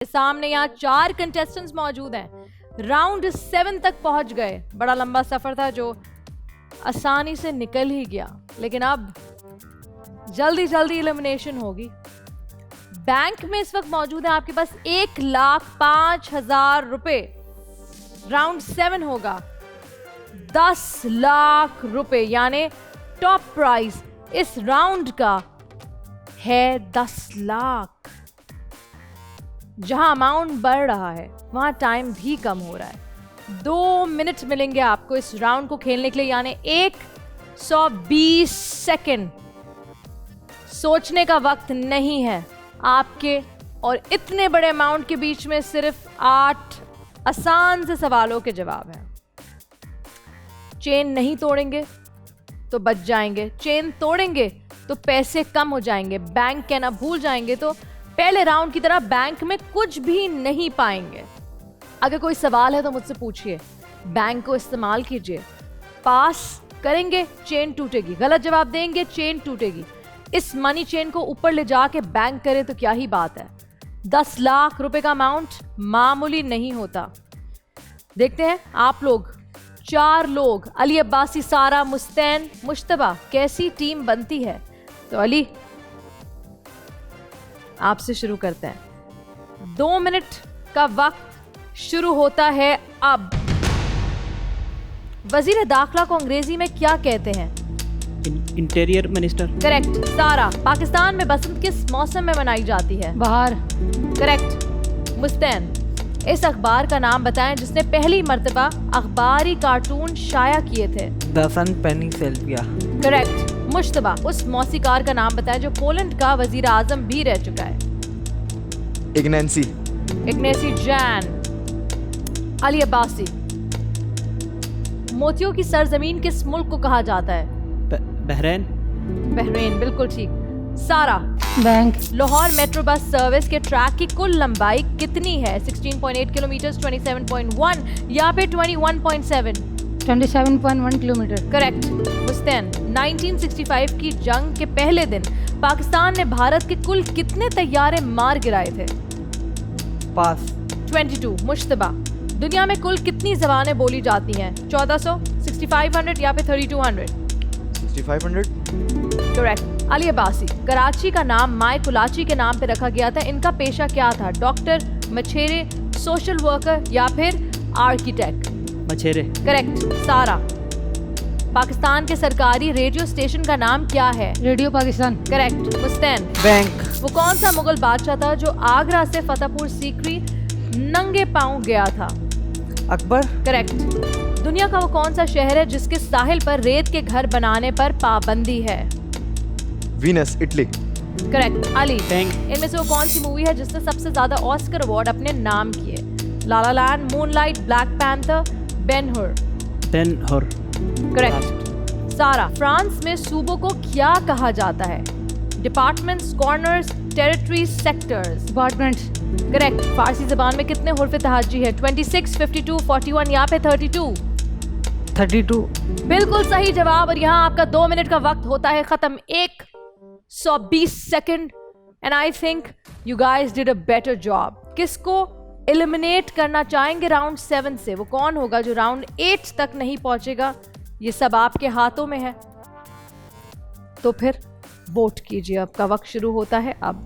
सामने यहाँ 4 कंटेस्टेंट्स मौजूद हैं। राउंड 7 तक पहुंच गए। बड़ा लंबा सफर था जो आसानी से निकल ही गया, लेकिन अब जल्दी जल्दी एलिमिनेशन होगी। बैंक में इस वक्त मौजूद है आपके पास 1,05,000 रुपए। राउंड 7 होगा 10 लाख रुपए, यानी टॉप प्राइस इस राउंड का है 10 लाख। जहां अमाउंट बढ़ रहा है वहां टाइम भी कम हो रहा है। 2 मिनट मिलेंगे आपको इस राउंड को खेलने के लिए, यानी 120 सेकेंड। सोचने का वक्त नहीं है आपके और इतने बड़े अमाउंट के बीच में। सिर्फ 8 आसान से सवालों के जवाब हैं। चेन नहीं तोड़ेंगे तो बच जाएंगे, चेन तोड़ेंगे तो पैसे कम हो जाएंगे, बैंक कहना भूल जाएंगे तो पहले राउंड की तरह बैंक में कुछ भी नहीं पाएंगे। अगर कोई सवाल है तो मुझसे पूछिए, बैंक को इस्तेमाल कीजिए। पास करेंगे चेन टूटेगी, गलत जवाब देंगे चेन टूटेगी। इस मनी चेन को ऊपर ले जाके बैंक करें तो क्या ही बात है। 10 लाख रुपए का अमाउंट मामूली नहीं होता। देखते हैं आप लोग 4 लोग, अली अब्बासी, सारा, मुस्तैन, मुश्तबा, कैसी टीम बनती है। तो अली, आपसे शुरू करते हैं। 2 मिनट का वक्त शुरू होता है अब। वजीर दाखिला को अंग्रेजी में क्या कहते हैं? Interior minister. करेक्ट। सारा, पाकिस्तान में बसंत किस मौसम में मनाई जाती है? बाहर। करेक्ट। मुस्तैन, इस अखबार का नाम बताएं जिसने पहली मर्तबा अखबारी कार्टून शाया किए थे? द सन पेनी सेल्फिया। करेक्ट। मुश्तबा, उस मौसीकार का नाम बताएं जो पोलैंड का वजीर आजम भी रह चुका है? इग्नेसी जैन। अली अब्बासी, मोतियों की सरजमीन किस मुल्क को कहा जाता है? बहरीन। बहरीन, बिल्कुल ठीक। सारा, bank. Lahore metro bus service के ट्रैक की कुल लंबाई कितनी है? 16.8 किलोमीटर, 27.1 या फिर 21.7? 27.1 किलोमीटर। करेक्ट। मुस्तैन, 1965 की जंग के पहले दिन पाकिस्तान ने भारत के कुल कितने तैयारे मार गिराए थे? पास। 22। मुश्तबा, दुनिया में कुल कितनी जबानें बोली जाती हैं? 1400, 6500 या फिर 3200? 6500। करेक्ट। अली अब्बासी, कराची का नाम माय कुलाची के नाम पे रखा गया था। इनका पेशा क्या था? डॉक्टर, मछेरे, सोशल वर्कर या फिर आर्किटेक्ट? मछेरे। करेक्ट। सारा, पाकिस्तान के सरकारी रेडियो स्टेशन का नाम क्या है? रेडियो पाकिस्तान। करेक्ट। मुस्तैन, बैंक। वो कौन सा मुगल बादशाह था जो आगरा से फतेहपुर सीकरी नंगे पांव गया था? अकबर। करेक्ट। दुनिया का वो कौन सा शहर है जिसके साहिल पर रेत के घर बनाने पर पाबंदी है? Venus, Italy. Correct. Ali, bank. इनमें से वो कौन सी मूवी है जिसने सबसे ज्यादा ऑस्कर अवार्ड अपने नाम किए? La La Land, Moonlight, Black Panther, Ben Hur? Ben Hur. Correct. सारा, फ्रांस में सूबों को क्या कहा जाता है? Departments, corners, territories, sectors? Department. Correct. फारसी जबान में कितने हुर्फ तहाजी है? 26, 52, 41 या फिर 32? 32। बिल्कुल सही जवाब। और यहाँ आपका 2 मिनट का वक्त होता है खत्म। 120 second. And I think you guys did a better job. किसको एलिमिनेट करना चाहेंगे राउंड 7 से? वो कौन होगा जो राउंड 8 तक नहीं पहुंचेगा? ये सब आपके हाथों में है, तो फिर वोट कीजिए। आपका वक्त शुरू होता है अब।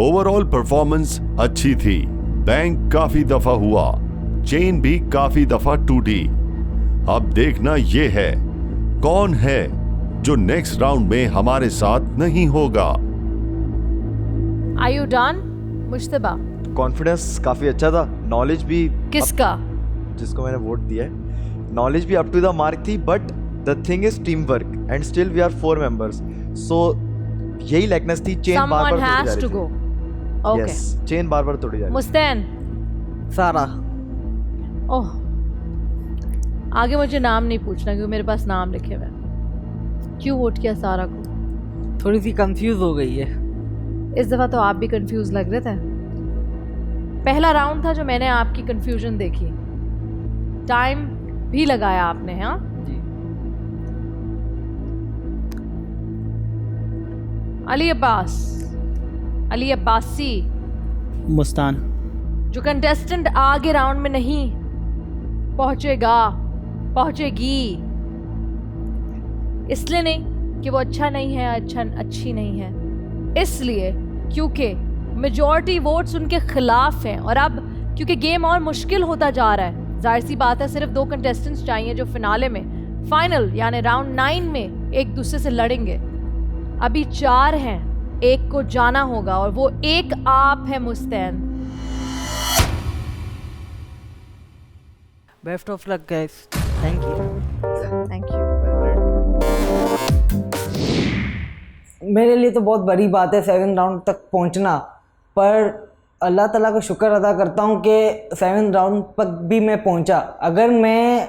ओवरऑल परफॉर्मेंस अच्छी थी। बैंक काफी दफा हुआ, चेन भी काफी दफा टूटी। अब देखना ये है कौन है जो नेक्स्ट राउंड में हमारे साथ नहीं होगा। Are you done? Mushtaba, confidence काफी अच्छा था, नॉलेज भी। किसका? जिसको मैंने वोट दिया है, नॉलेज भी अप टू द मार्क थी, but the thing is team work and still we are 4 members. So यही लाइकनेस थी, चेन बार-बार Someone तोड़ी जा has रही to थी। go. Okay. Yes, चेन बार-बार तोड़ी जा रही थी। मुस्तैन, सारा। ओह, आगे मुझे नाम नहीं पूछना क्योंकि मेरे पास नाम लिखे हुए हैं। क्यों वोट किया सारा को? थोड़ी सी कंफ्यूज हो गई है। इस दफा तो आप भी कंफ्यूज लग रहे थे। पहला राउंड था जो मैंने आपकी कंफ्यूजन देखी। टाइम भी लगाया आपने। हाँ जी। अली अब्बास, अली अब्बासी, मुस्तान। जो कंटेस्टेंट आगे राउंड में नहीं पहुंचेगी, इसलिए नहीं कि वो अच्छा नहीं है, अच्छी नहीं है, इसलिए क्योंकि मेजॉरिटी वोट्स उनके खिलाफ हैं। और अब क्योंकि गेम और मुश्किल होता जा रहा है, जाहिर सी बात है सिर्फ 2 कंटेस्टेंट्स चाहिए जो फिनाले में, फाइनल यानी राउंड 9 में एक दूसरे से लड़ेंगे। अभी 4 हैं, एक को जाना होगा और वो एक आप है मुस्तैन। Best of luck guys, thank you. Thank you. मेरे लिए तो बहुत बड़ी बात है 7 राउंड तक पहुंचना, पर अल्लाह ताला का शुक्र अदा करता हूं कि 7 राउंड तक भी मैं पहुंचा। अगर मैं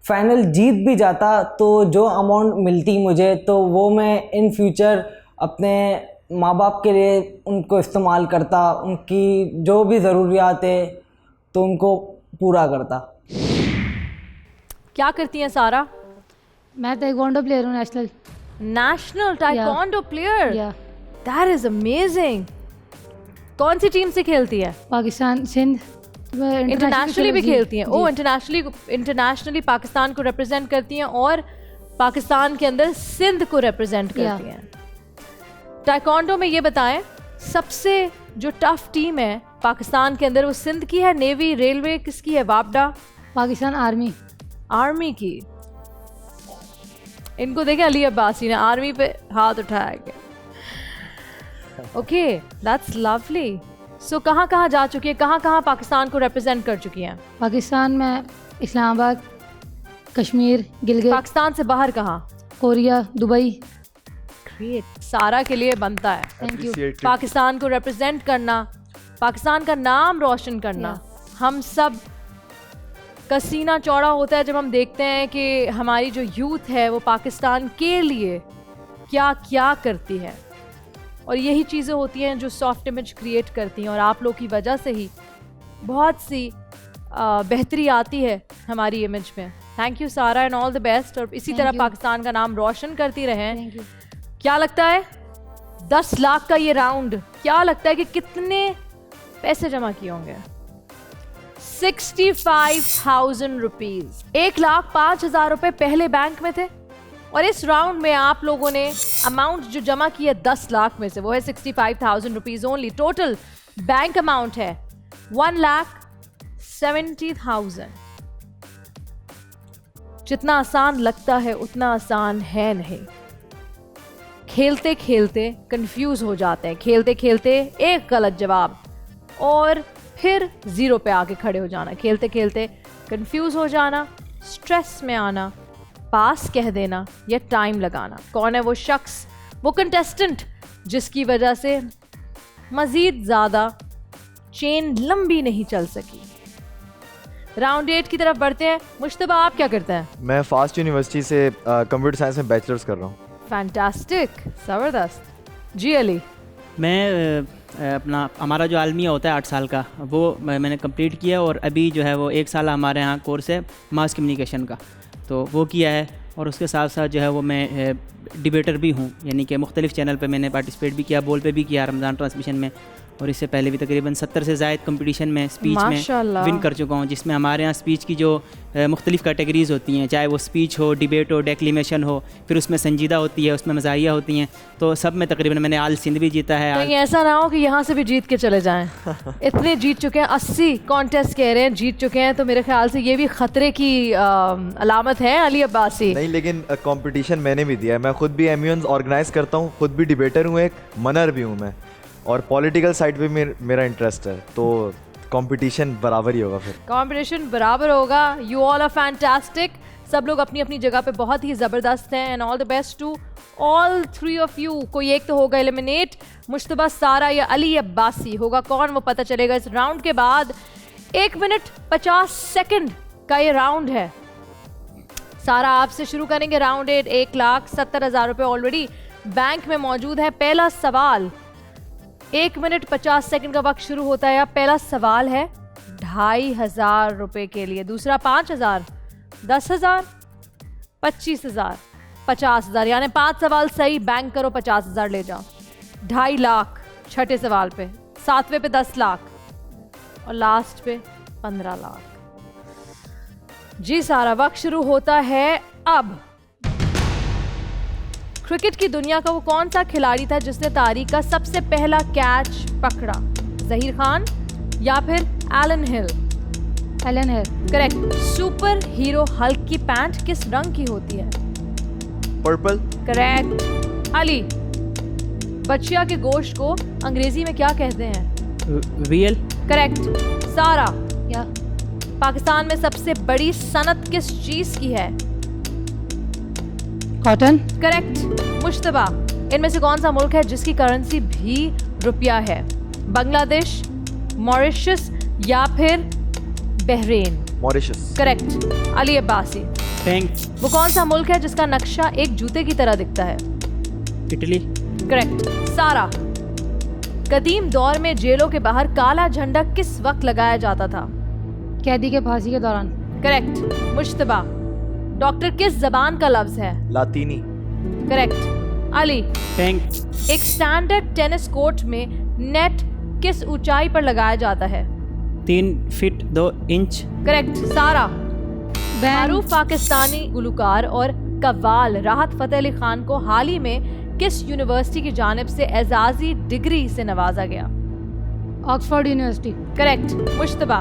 फाइनल जीत भी जाता तो जो अमाउंट मिलती मुझे, तो वो मैं इन फ्यूचर अपने माँ बाप के लिए उनको इस्तेमाल करता, उनकी जो भी ज़रूरियात है तो उनको पूरा करता। क्या करती हैं सारा? मैं ताइक्वांडो प्लेयर हूँ, नेशनल ताइक्वांडो प्लेयर। या दैट इज अमेजिंग। कौन सी टीम से खेलती है? पाकिस्तान, सिंध, इंटरनेशनली भी खेलती हैं? ओ, इंटरनेशनली पाकिस्तान को रिप्रेजेंट करती हैं और पाकिस्तान के अंदर सिंध को रिप्रेजेंट करती हैं। ताइक्वांडो में ये बताएं, सबसे जो टफ टीम है पाकिस्तान के अंदर वो सिंध की है, नेवी, रेलवे किसकी है? वापडा? पाकिस्तान आर्मी की। इनको देखे अली अब्बासी ने आर्मी पे हाथ उठाया गया। Okay, that's lovely. सो कहाँ जा चुकी है, कहाँ पाकिस्तान को रिप्रेजेंट कर चुकी हैं? पाकिस्तान में इस्लामाबाद, कश्मीर, गिलगित। पाकिस्तान से बाहर कहाँ? Korea, Dubai. ग्रेट, सारा के लिए बनता है। Thank you. पाकिस्तान को रिप्रेजेंट करना, पाकिस्तान का नाम रोशन करना, हम सब का सीना चौड़ा होता है जब हम देखते हैं कि हमारी जो यूथ है वो पाकिस्तान के लिए क्या क्या करती है। और यही चीज़ें होती हैं जो सॉफ्ट इमेज क्रिएट करती हैं, और आप लोग की वजह से ही बहुत सी बेहतरी आती है हमारी इमेज में। थैंक यू सारा एंड ऑल द बेस्ट, और इसी तरह पाकिस्तान का नाम रोशन करती रहें। क्या लगता है 10 लाख का ये राउंड, क्या लगता है कि कितने पैसे जमा किए होंगे? 65,000 रुपीज। 1,05,000 रुपए पहले बैंक में थे, और इस राउंड में आप लोगों ने अमाउंट जो जमा की है 10 लाख में से, वो है 65,000 rupees only. Total bank amount है 1,70,000। जितना आसान लगता है उतना आसान है नहीं। खेलते खेलते कंफ्यूज हो जाते हैं, खेलते खेलते एक गलत जवाब और फिर 0 पे आके खड़े हो जाना, खेलते खेलते कंफ्यूज हो जाना, स्ट्रेस में आना, पास कह देना या टाइम लगाना। कौन है वो शख्स, वो कंटेस्टेंट जिसकी वजह से मजीद ज़्यादा चेन लंबी नहीं चल सकी? राउंड 8 की तरफ बढ़ते हैं। मुश्तबा, आप क्या करते हैं? मैं फास्ट यूनिवर्सिटी से कंप्यूटर साइंस में बैचलर्स कर रहा हूँ। फैंटास्टिक, ज़बरदस्त। जी अली? मैं अपना हमारा जो आलमिया होता है 8 साल का, वो मैंने कंप्लीट किया, और अभी जो है वो 1 साल हमारे यहाँ कोर्स है मास कम्युनिकेशन का, तो वो किया है। और उसके साथ साथ जो है वो मैं डिबेटर भी हूँ, यानी कि मुख्तलिफ चैनल पे मैंने पार्टिसिपेट भी किया, बोल पे भी किया रमज़ान ट्रांसमिशन में, और इससे पहले भी तकरीबन 70 से ज़ायद कंपटीशन में स्पीच में विन कर चुका हूँ, जिसमें हमारे यहाँ स्पीच की जो मुख्तलिफ कैटेगरीज़ होती हैं, चाहे वो स्पीच हो, डिबेट हो, डेक्लेमेशन हो, फिर उसमें संजीदा होती है, उसमें मज़ाहिया होती हैं, तो सब में तकरीबन मैंने आल सिंध भी जीता है। कहीं ऐसा ना हो कि यहाँ से भी जीत के चले जाएं। इतने जीत चुके हैं, 80 कॉन्टेस्ट कह रहे हैं जीत चुके हैं, तो मेरे ख्याल से ये भी खतरे की अलामत है अली अब्बासी। नहीं, लेकिन कंपटीशन मैंने भी दिया है, मैं खुद भी एम्यून्स ऑर्गेनाइज करता हूँ, खुद भी डिबेटर हूँ, एक मनर भी हूँ मैं, और पॉलिटिकल साइड पे मेरा इंटरेस्ट है, तो कंपटीशन बराबर ही होगा। फिर कंपटीशन बराबर होगा। यू ऑल आर फैंटास्टिक, सब लोग अपनी अपनी जगह पे बहुत ही ज़बरदस्त हैं, and all the best to all 3 of you. कोई एक तो होगा एलिमिनेट, मुश्तबा, सारा या अली अब्बासी। होगा कौन वो पता चलेगा इस राउंड के बाद। 1 मिनट 50 सेकंड का ये राउंड है। सारा, आपसे शुरू करेंगे राउंड 8। 1,70,000 रुपये ऑलरेडी बैंक में मौजूद है। पहला सवाल, 1 मिनट 50 सेकंड का वक्त शुरू होता है। पहला सवाल है 2,500 रुपए के लिए, दूसरा 5,000, 10,000, 25,000, 50,000, यानी 5 सवाल सही, बैंक करो 50,000 ले जाओ। 2.5 लाख छठे सवाल पे। सातवें पे 10 लाख और लास्ट पे 15 लाख। जी सारा, वक्त शुरू होता है अब। क्रिकेट की दुनिया का वो कौन सा खिलाड़ी था जिसने तारीख का सबसे पहला कैच पकड़ा? जहीर खान या फिर एलन हिल? एलन है। करेक्ट। सुपर हीरो हल्क की पैंट किस रंग की होती है? पर्पल। करेक्ट। अली, बच्चिया के गोश्त को अंग्रेजी में क्या कहते हैं? रियल। करेक्ट। सारा, या पाकिस्तान में सबसे बड़ी सनत किस चीज की है? कॉटन। करेक्ट। मुश्तबा, इनमें से कौन सा मुल्क है जिसकी करेंसी भी रुपया है? बांग्लादेश, मॉरिशस या फिर Bahrain? Mauritius. Correct. Ali Abbasi, tank. वो कौन सा मुल्क है जिसका नक्शा एक जूते की तरह दिखता है? इटली। करेक्ट। सारा, कदीम दौर में जेलों के बाहर काला झंडा किस वक्त लगाया जाता था? कैदी के फांसी के दौरान। करेक्ट। मुश्तबा, डॉक्टर किस जबान का लफ्ज है? लातीनी। करेक्ट। अली, टैंक। एक स्टैंडर्ड टेनिस कोर्ट में नेट किस ऊंचाई पर लगाया जाता है? 3 फीट 2 इंच। करेक्ट। सारा, बैंड। मारूफ पाकिस्तानी गुलकार और कव्वाल राहत फतेह अली खान को हाल ही में किस यूनिवर्सिटी की जानिब से एजाजी डिग्री से नवाजा गया? Oxford university. करेक्ट। मुश्तबा,